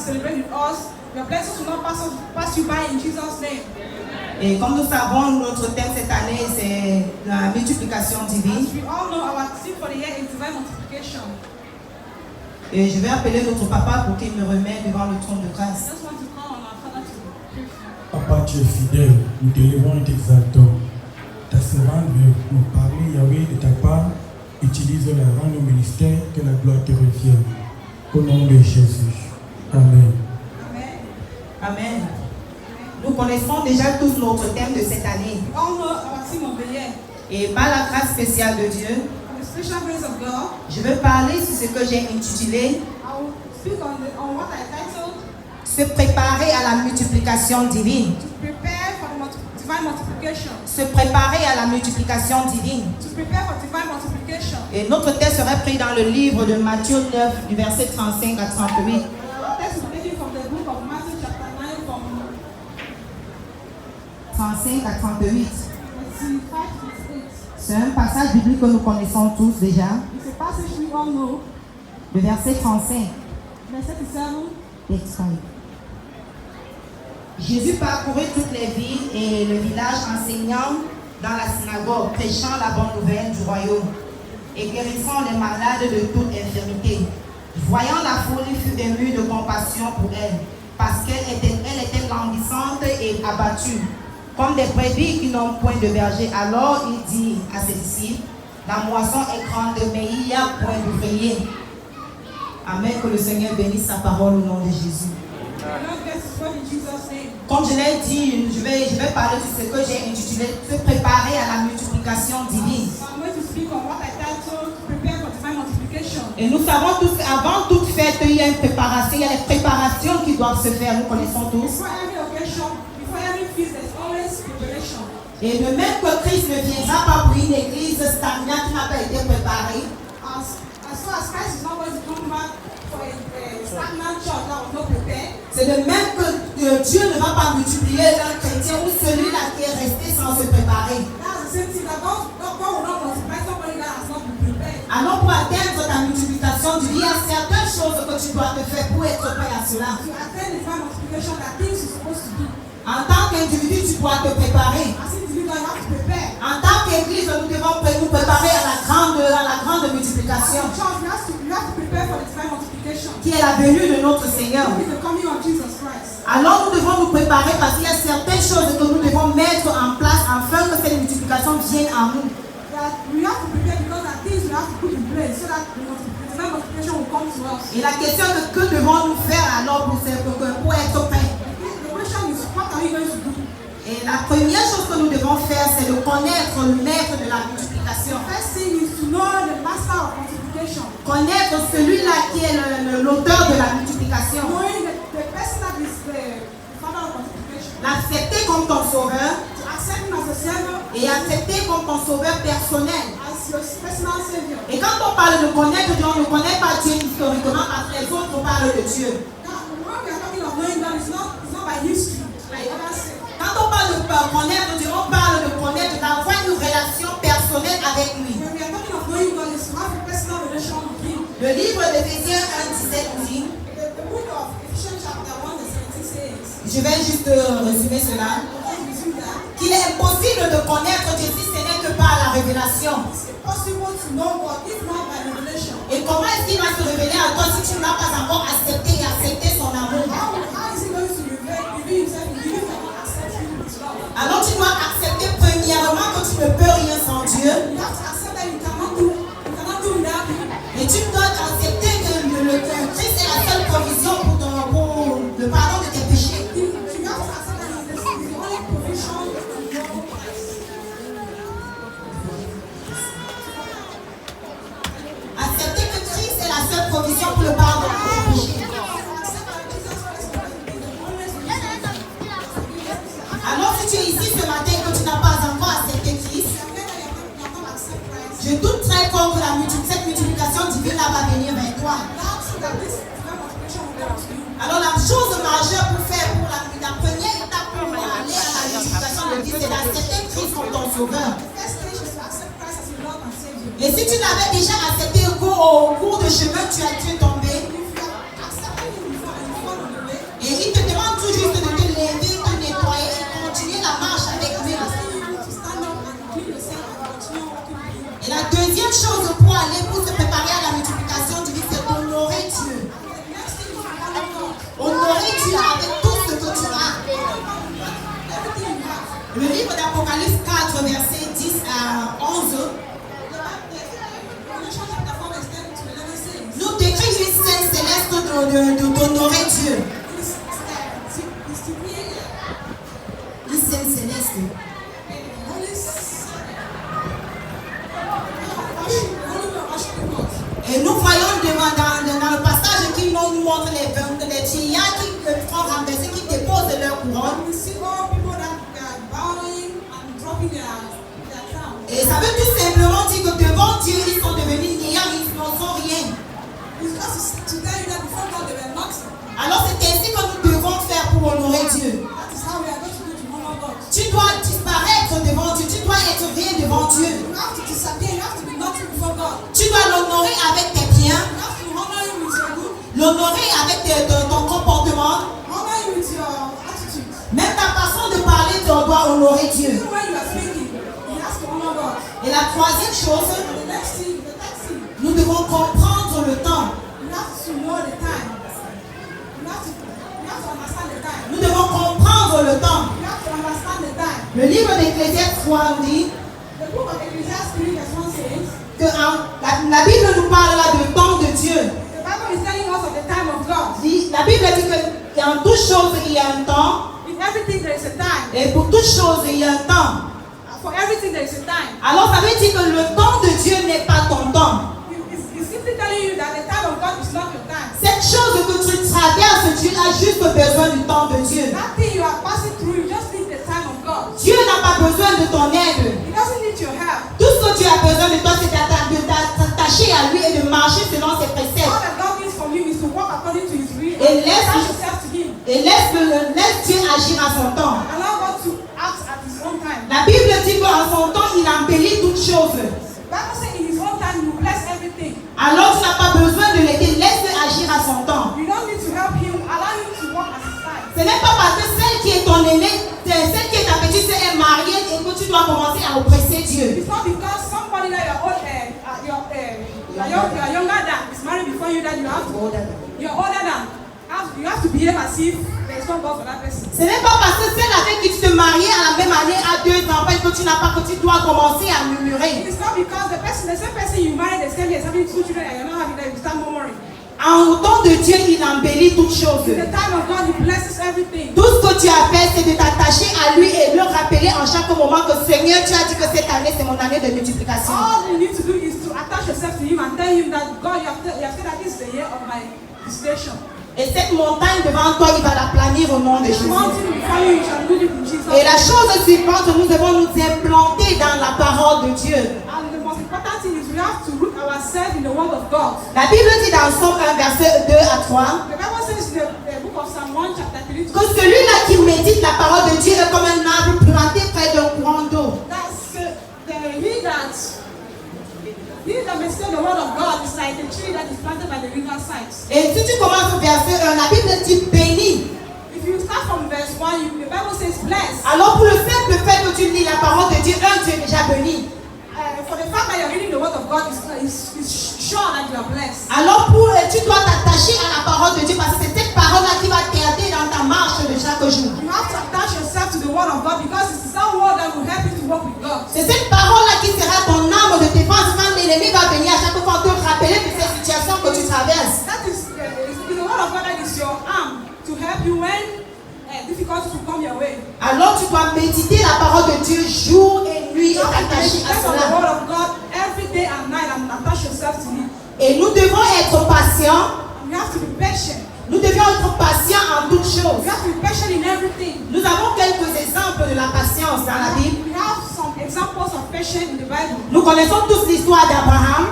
to celebrate with us. Your blessings will not pass you by in Jesus' name. Et comme nous savons, notre thème cette année, c'est la multiplication divine. As we all know, our theme for the year is divine multiplication. Et je vais appeler notre papa pour qu'il me remette devant le trône de grâce. I just want to call on our Father to pray for. Papa, tu es fidèle, nous t'élevons et t'exaltons. Ta servante veut nous parler, Yahweh, de ta part. Utilise-la, rends au ministère, que la gloire te revienne. Au nom de Jésus. Amen. Amen. Amen. Nous connaissons déjà tous notre thème de cette année. We all know our theme of the year. Et par la grâce spéciale de Dieu, For the special grace of God, je vais parler sur ce que j'ai intitulé I will speak on what I titled Se préparer à la multiplication divine. to prepare for the divine multiplication. Se préparer à la multiplication divine. To prepare for divine multiplication. Et notre texte serait pris dans le livre de Matthieu 9, du verset 35 à 38. Our text is taken from the book of Matthew chapter 9 from 35 à 38. verse 5 to 8. C'est un passage biblique que nous connaissons tous déjà. It's a passage we all know. Le verset 35. Verse 37. Extrait. Jésus parcourait toutes les villes et le village enseignant dans la synagogue, prêchant la bonne nouvelle du royaume et guérissant les malades de toute infirmité. Voyant la foule, il fut ému de compassion pour elle, parce qu'elle était languissante et abattue, comme des brebis qui n'ont point de berger. Alors il dit à ses disciples, la moisson est grande, mais il n'y a point d'ouvriers. Amen, que le Seigneur bénisse sa parole au nom de Jésus. Lord, bless us all in Jesus' name. Comme je l'ai dit, je vais parler de ce que j'ai intitulé Se préparer à la multiplication divine. So I'm going to speak on what I titled Prepare for divine multiplication. Et nous savons tous qu'avant toute fête, il y a une préparation, il y a des préparations qui doivent se faire, nous connaissons tous. Before every occasion, before every feast, there's always preparation. Et de même que Christ ne viendra pas pour une église stagnante qui n'a pas été préparée, As far as Christ is not going to come back for a stagnant church that was not prepared, c'est de même que Dieu ne va pas multiplier un chrétien ou celui-là qui est resté sans se préparer. that's the same thing that God will not multiply somebody that has not been prepared. Alors pour atteindre ta multiplication, il y a certaines choses que tu dois te faire pour être prêt à cela. To attend divine multiplication, there are things you're supposed to do. En tant qu'individu, tu dois te préparer. As individual, you have to prepare. En tant qu'église, nous devons nous préparer à la grande As multiplication a church, you have to prepare for the divine multiplication. qui est la venue de notre Seigneur. With the coming of Jesus Christ. Alors nous devons nous préparer parce qu'il y a certaines choses que nous devons mettre en place afin que cette multiplication vienne à nous. That we have to prepare because there are things we have to put in place so that the divine multiplication will come to us. Et la question est que devons-nous faire alors pour être prêts? The question is, what are we going to do? Et la première chose que nous devons faire, c'est de connaître le maître de la multiplication. The first thing is to know the master of multiplication. Connaître celui-là qui est l'auteur de la multiplication. Knowing the person that is the father of multiplication. L'accepter comme ton sauveur To accept him as a savior, et accepter comme ton sauveur personnel. as your personal savior. Et quand on parle de connaître Dieu, on ne connaît pas Dieu historiquement parce que les autres parlent de Dieu. Now, when we are talking of knowing God, it's not by history, like others say. Quand on parle de connaître Dieu, on parle de connaître, d'avoir une relation personnelle avec lui. When we are talking of knowing God, it's to have a personal relation with him. Le livre d'Éphésiens 1:17 dit, The book of Ephesians chapter 1 verse 17 says, je vais juste résumer cela, let's resume that. qu'il est impossible de connaître Dieu si ce n'est que par la révélation. It's impossible to know God if not by revelation. Et comment est-ce qu'il va se révéler à toi si tu ne l'as pas encore accepté et accepté son amour? How is he going to reveal himself in you if you have not accepted his love? Alors tu dois accepter premièrement que tu ne peux rien sans Dieu. You have to accept that you cannot do without him. Et tu dois accepter que Christ est la seule provision pour le pardon de tes péchés. You have to accept that he is the only provision in your Christ. Accepter que Christ est la seule provision pour le pardon de tes péchés. Alors si tu es ici ce matin et que tu n'as pas encore accepté Christ, je doute très fort que cette multiplication divine là va venir vers toi. Alors la chose majeure pour faire, pour la première étape pour aller à la multiplication de Dieu, c'est d'accepter Christ comme ton sauveur. Et si tu l'avais déjà accepté au cours de chemin, tu es tombé. Le livre d'Apocalypse 4, verset 10 à 11, nous décrit une scène céleste d'honorer Dieu. Une scène céleste. Et nous voyons dans le passage qui nous montre les vieillards qui font renverser, qui déposent leur couronne. Et ça veut tout simplement dire que devant Dieu, ils sont devenus vieillards, ils n'en sont rien. Alors c'est ainsi que nous devons faire pour honorer Dieu. Tu dois disparaître devant Dieu, tu dois être rien devant Dieu. Tu dois l'honorer avec tes biens, l'honorer avec ton comportement, même ta façon de parler, tu dois honorer Dieu. Et la troisième chose, nous devons comprendre le temps. Nous devons comprendre le temps. Le livre d'Ecclésiaste 3 nous dit que la Bible nous parle là du temps de Dieu. La Bible dit qu'en toute chose il y a un temps. Et pour toute chose il y a un temps. Alors ça veut dire que le temps de Dieu n'est pas ton temps. Cette chose que tu traverses, Dieu a juste besoin du temps de Dieu. Dieu n'a pas besoin de ton aide. Tout ce que Dieu a besoin de toi, c'est d'attacher à lui et de marcher selon ses préceptes. Et laisse Dieu agir à son temps. La Bible dit qu'en son temps, il embellit toutes choses. Alors tu n'as pas besoin de l'aider, laisse-le agir à son temps. Ce n'est pas parce que celle qui est ton aînée, celle qui est ta petite sœur est mariée et que tu dois commencer à oppresser Dieu. It's not because somebody that your younger than is married before you that you're older than. You have to behave as if there is no God for that person. Ce n'est pas parce que celle avec qui tu te maries à la même année a 2 enfants que tu n'as pas que tu dois commencer à murmurer. It's not because the same person you married the same year is having 2 children and you're not having that, you start murmuring. En temps de Dieu, il embellit toutes choses. In the time of God, He blesses everything. Tout ce que tu as fait, c'est de t'attacher à lui et le rappeler en chaque moment que Seigneur, tu as dit que cette année, c'est mon année de multiplication. All you need to do is to attach yourself to Him and tell Him that God, you have said that this is the year of my visitation. Et cette montagne devant toi, il va la planir au nom de Jésus. Et la chose suivante, nous devons nous implanter dans la parole de Dieu. La Bible dit dans Somme 1, verset 2 à 3 que celui-là qui médite la parole de Dieu est comme un arbre planté près d'un courant d'eau. Et si tu commences au verset 1, la Bible dit béni. Alors pour le simple fait que tu lis la parole de Dieu, tu es déjà béni. Alors tu dois t'attacher à la parole de Dieu parce que c'est cette parole-là qui va t'aider dans ta marche de chaque jour. C'est cette parole-là qui sera ton arme de défense quand l'ennemi va venir à chaque fois te rappeler de ces situations que tu traverses. Alors tu dois méditer la parole de Dieu jour et nuit et t'attacher à cela. Et nous devons être patients. Nous devions être patients en toutes choses. Nous avons quelques exemples de la patience dans la Bible. Nous connaissons tous l'histoire d'Abraham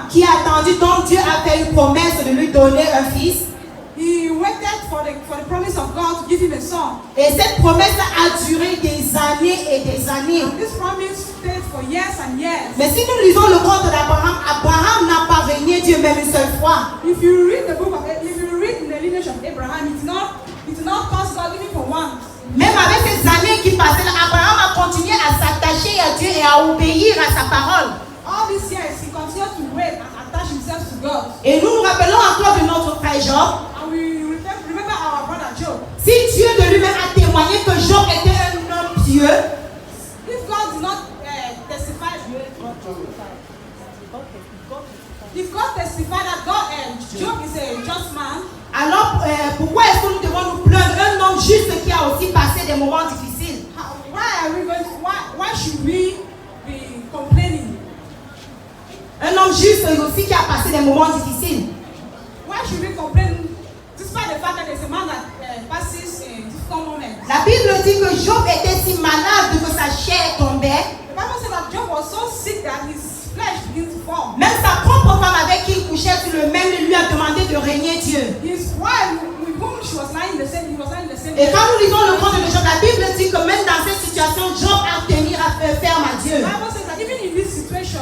qui a attendu, donc Dieu a fait une promesse de lui donner un fils. He waited for the promise of God to give him a son. Et cette promesse a duré des années et des années. And this promise stayed for years and years. Mais si nous lisons le conte d'Abraham, Abraham n'a pas régné Dieu même une seule fois. If you read the lineage of Abraham, it's not cause God even for once. Même avec ces années qui passaient, Abraham a continué à s'attacher à Dieu et à obéir à sa parole. All these years, he continued to wait and attach himself to God. Et nous nous rappelons encore de notre frère Job. And we remember our brother Job. Si Dieu de lui-même a témoigné que Job était un homme Dieu, if God did not testify, if God testified that Job is a just man, alors pourquoi est-ce que nous devons nous plaindre un homme juste qui a aussi passé des moments difficiles? why should we be complaining? Un homme juste aussi qui a passé des moments difficiles. Why should we complain despite the fact that there's a man that passes difficult moments? La Bible dit que Job était si malade que sa chair tombait. The Bible says that Job was so sick that his flesh began to fall. Même sa propre femme avec qui il couchait sur le même lit lui a demandé de régner Dieu. His wife, with whom she was lying in the same, he was lying in the same Et bed. quand nous lisons le conte de Job, la Bible dit que même dans cette situation, Job a tenu ferme à Dieu. The Bible says that even in this situation,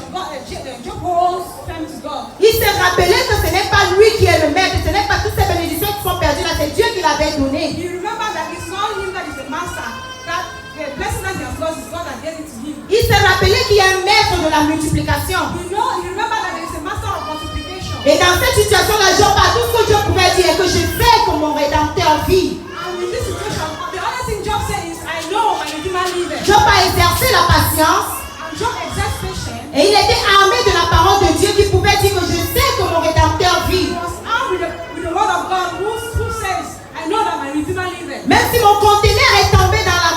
Job holds firm to God. Il s'est rappelé que ce n'est pas lui qui est le maître, ce n'est pas toutes ces bénédictions qui sont perdues là, c'est Dieu qui l'avait donné. He remembered that it's not him that is the master, that the blessing that he has lost is God that gave it to him. Il s'est rappelé qu'il y a un maître de la multiplication. He remembered that there is a master of multiplication. Et dans cette situation-là, Job a tout ce que Dieu pouvait dire, que je sais que mon Rédempteur vit. And in this situation, the only thing Job said is, I know my Redeemer liveth. Job a exercé la patience. And Job exerts patience. Et il était armé de la parole de Dieu qui pouvait dire que je sais que mon Rédempteur vit. He was armed with the word of God who says, I know that my Redeemer liveth. Même si mon conteneur est tombé dans la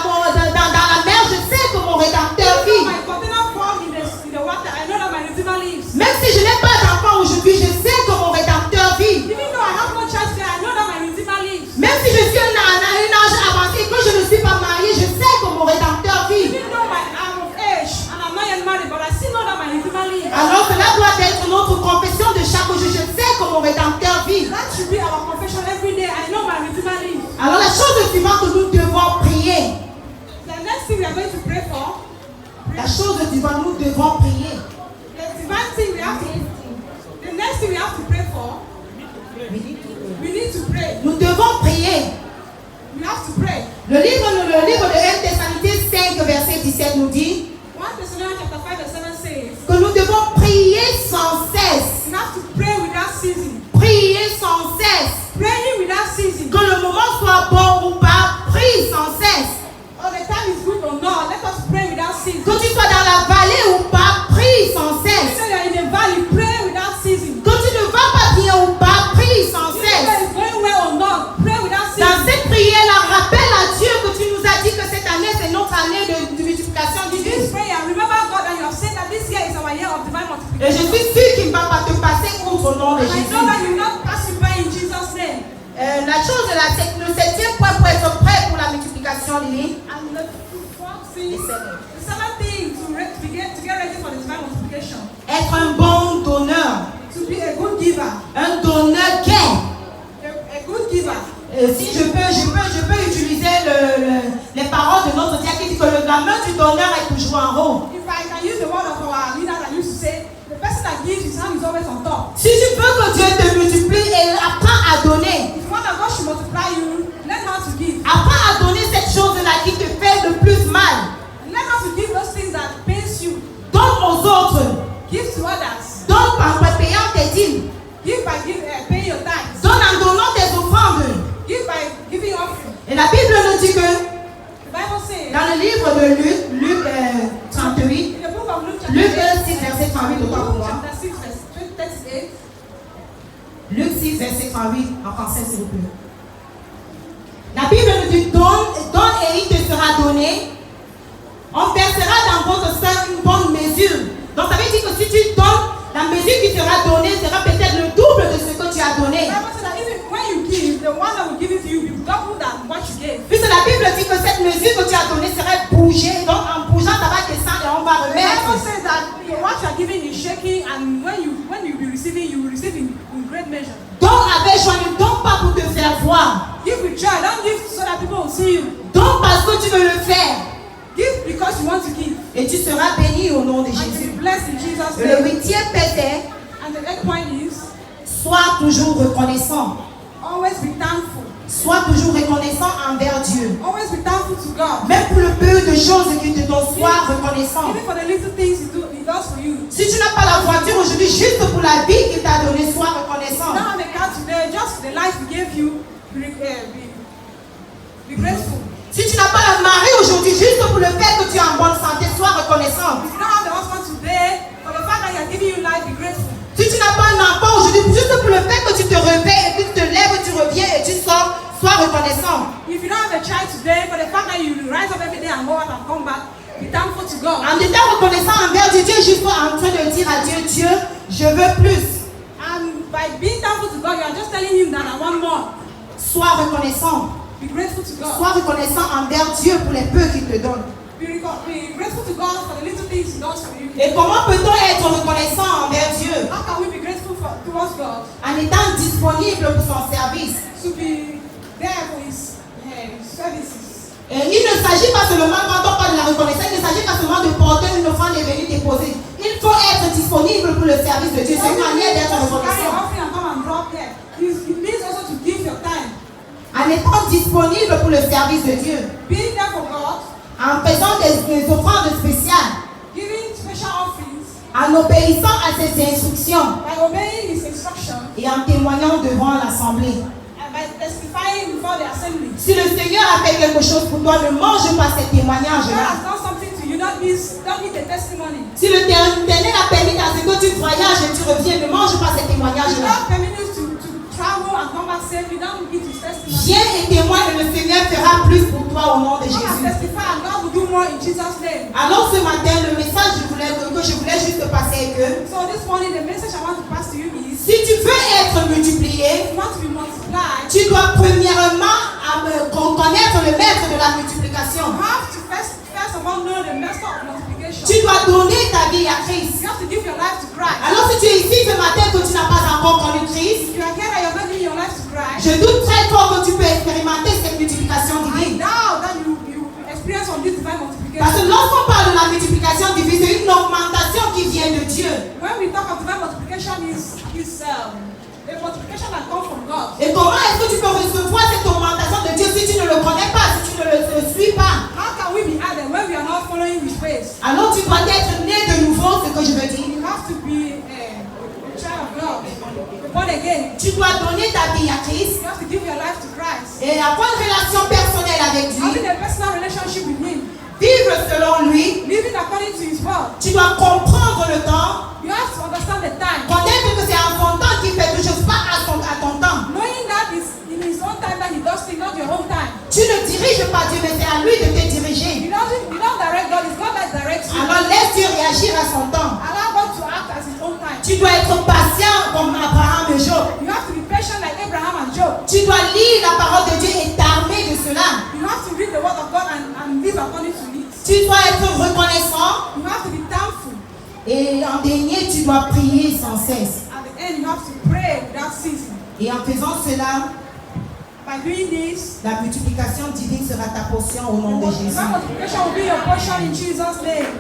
mer, je sais que mon Rédempteur vit. My container fall in the water, I know that my Redeemer lives. Même si je n'ai pas d'enfant aujourd'hui, je sais que mon Rédempteur vit. Even though I have no child today, I know that my Redeemer lives. Même si je suis un âge avancé et que je ne suis pas marié, je sais que mon Rédempteur vit. Even though I'm of age and I'm not yet married, but I still know that my Redeemer lives. Alors cela doit être notre confession de chaque jour. Je sais que mon Rédempteur vit. That should be our confession every day. I know my Redeemer lives. Alors la chose suivante que nous devons prier. The next thing we are going to pray for, La chose suivante, nous devons prier. the divine thing we have to, the next thing we have to pray for, we need to pray. Nous devons prier. We have to pray. Le livre de 1 Thessaloniciens 5, verset 17 nous dit 1 Thessalonians chapter 5 verse 7 says, que nous devons prier sans cesse. we have to pray without ceasing. Prier sans cesse. Praying without ceasing. Que le moment soit bon ou pas, prie sans cesse. Or the time is good or not, let us pray without ceasing. Que tu sois dans la vallée ou pas, prie sans cesse. Say you're in the valley, pray without ceasing. Que tu ne vas pas bien ou pas, prie sans Whether cesse. it's going well or not, pray without Dans ceasing. cette prière-là, rappelle à Dieu que tu nous as dit que cette année, c'est notre année de multiplication In divine. this prayer, remember God that you have said that this year is our year of divine multiplication. Et je suis sûre qu'il ne va pas te passer outre au nom de And I Jésus. know that you will not pass you by in Jesus' name. La chose de le 7e point pour être prêt pour la multiplication divine. And the fourth thing, the seventh thing to get ready for the divine multiplication, Être un bon donneur. to be a good giver. Un donneur gai. A good giver. Si je peux utiliser les paroles de notre diacre qui dit que la main du donneur est toujours en haut. If I can use the word of our leader that used to say, the person that gives his hand is always on top. Si tu veux que Dieu te multiplie et apprends à donner. If you want that God should multiply you, learn how to give. Apprends à donner cette chose-là qui te fait le plus mal. Learn how to give those things that pains you. Donne aux autres. Give to others. Donne en payant tes dîmes. Give by paying your tithes. Donne en donnant tes offrandes. Give by giving offering. Et la Bible nous dit que The Bible says, dans le livre de Luc 38, in the book of Luke chapter Luc 8, 6, verset 38, autant pour moi. chapter 6, verse 38, Luc 6, verset 38, en français s'il vous plaît. La Bible nous dit donne et il te sera donné. On versera dans votre sein une bonne mesure. Donc ça veut dire que si tu donnes, la mesure qui sera donnée sera peut-être le double de ce que tu as donné. the Bible says that even when you give, the one that will give it to you will double than what you gave. Puisque la Bible dit que cette mesure que tu as donnée serait bougée. Donc en bougeant, ça va descendre et on va The Bible remettre. says that what you are giving is shaking, and when you be receiving, you will receive in great measure. Donc avec joie, ne donne pas pour te faire voir. Give with joy, don't give so that people will see you. Donne parce que tu veux le faire. Give because you want to give. Et tu seras béni au nom de And you Jésus. be blessed in Jesus' Et le name. 8e pété, And the next point is, sois toujours reconnaissant. always be thankful. Sois toujours reconnaissant envers Dieu. Always be thankful to God. Même pour le peu de choses qu'il te donne, sois reconnaissant. Even for the little things He does for you. Si tu n'as pas la voiture aujourd'hui, juste pour la vie qu'il t'a donnée, sois reconnaissant. Now the car today, just the life He gave you, be grateful. Si tu n'as pas la mari aujourd'hui, juste pour le bonne santé, sois reconnaissant. If you don't have the husband today, for the fact that he has given you life, be grateful. Si tu n'as pas un enfant aujourd'hui, juste pour le fait que tu te réveilles et que tu te lèves, tu reviens et tu sors, sois reconnaissant. If you don't have a child today, for the fact that you rise up every day and go out and come back, be thankful to God. En étant reconnaissant envers Dieu, Dieu est juste en train de dire à Dieu, Dieu, je veux plus. And by being thankful to God, you are just telling him that I want more. Sois reconnaissant. Be grateful to God. Sois reconnaissant envers Dieu pour les peu qu'il te donne. Be grateful to God for the little things he does for you. Et comment peut-on être reconnaissant envers Dieu? How can we be grateful towards God? En étant disponible pour son service. To be there for his services. Et il ne s'agit pas seulement, quand on parle de la reconnaissance, il ne s'agit pas seulement de porter une offrande et venir déposer. Il faut être disponible pour le service de Dieu. C'est une manière d'être reconnaissant. It means also to give your time. En étant disponible pour le service de Dieu. Being there for God. En faisant des offrandes spéciales. Giving special offerings. En obéissant à ses instructions. By obeying his instructions. Et en témoignant devant l'assemblée. And by testifying before the assembly. Si le Seigneur a fait quelque chose pour toi, ne mange pas ces témoignages-là. God has done something to you, don't need a testimony. Si le Éternel a permis à ce que tu voyages et tu reviens, ne mange pas ces témoignages-là. God permits you to travel and come back safely, don't need his testimony. Viens et témoigne, le Seigneur fera plus pour toi au nom de God has Jésus. testified and God will do more in Jesus' name. Alors ce matin, le message que je voulais juste passer est que So this morning, the message I want to pass to you is, si tu veux être multiplié, if you want to be multiplied, tu dois premièrement connaître le maître de la multiplication. you have to first of all know the master of multiplication. Tu dois donner ta vie à Christ. You have to give your life to Christ. Alors si tu es ici ce matin que tu n'as pas encore connu Christ, If you are here and you're not giving your life to Christ, je doute très fort que tu peux expérimenter cette multiplication I divine. doubt that you experience on this divine Parce que multiplication. lorsqu'on parle de la multiplication divine, c'est une augmentation qui vient de Dieu. When we talk of divine multiplication, is a multiplication that comes from God. Et comment est-ce que tu peux recevoir cette augmentation de Dieu si tu ne le connais pas, si tu ne le suis pas? How can we be added when we are not following His ways? Alors tu dois être né de nouveau, ce que je veux dire. You have to be a child of God, born again. Tu dois donner ta vie à Christ You have to give your life to Christ. et avoir une relation personnelle avec Having lui, a personal relationship with Him, vivre selon lui. living according to His word. Tu dois comprendre le temps, You have to understand the time, connaître que c'est en son temps qu'il fait quelque chose, pas à ton temps. knowing that it's in His own time that He does things, not your own time. Tu ne diriges pas Dieu, mais c'est à lui de te diriger. You don't direct God; it's God that directs you. Alors laisse Dieu réagir à son temps. Allow God to act as His own time. Tu dois être patient comme Abraham et Job. You have to be patient like Abraham and Job. Tu dois lire la parole de Dieu et t'armer de cela. You have to read the word of God and live according to it. Tu dois être reconnaissant You have to be thankful. et en dernier, tu dois prier sans cesse. At the end, you have to pray without ceasing. Et en faisant cela, By doing this, la multiplication divine sera ta portion au nom de Jésus. multiplication will be your portion in Jesus' name.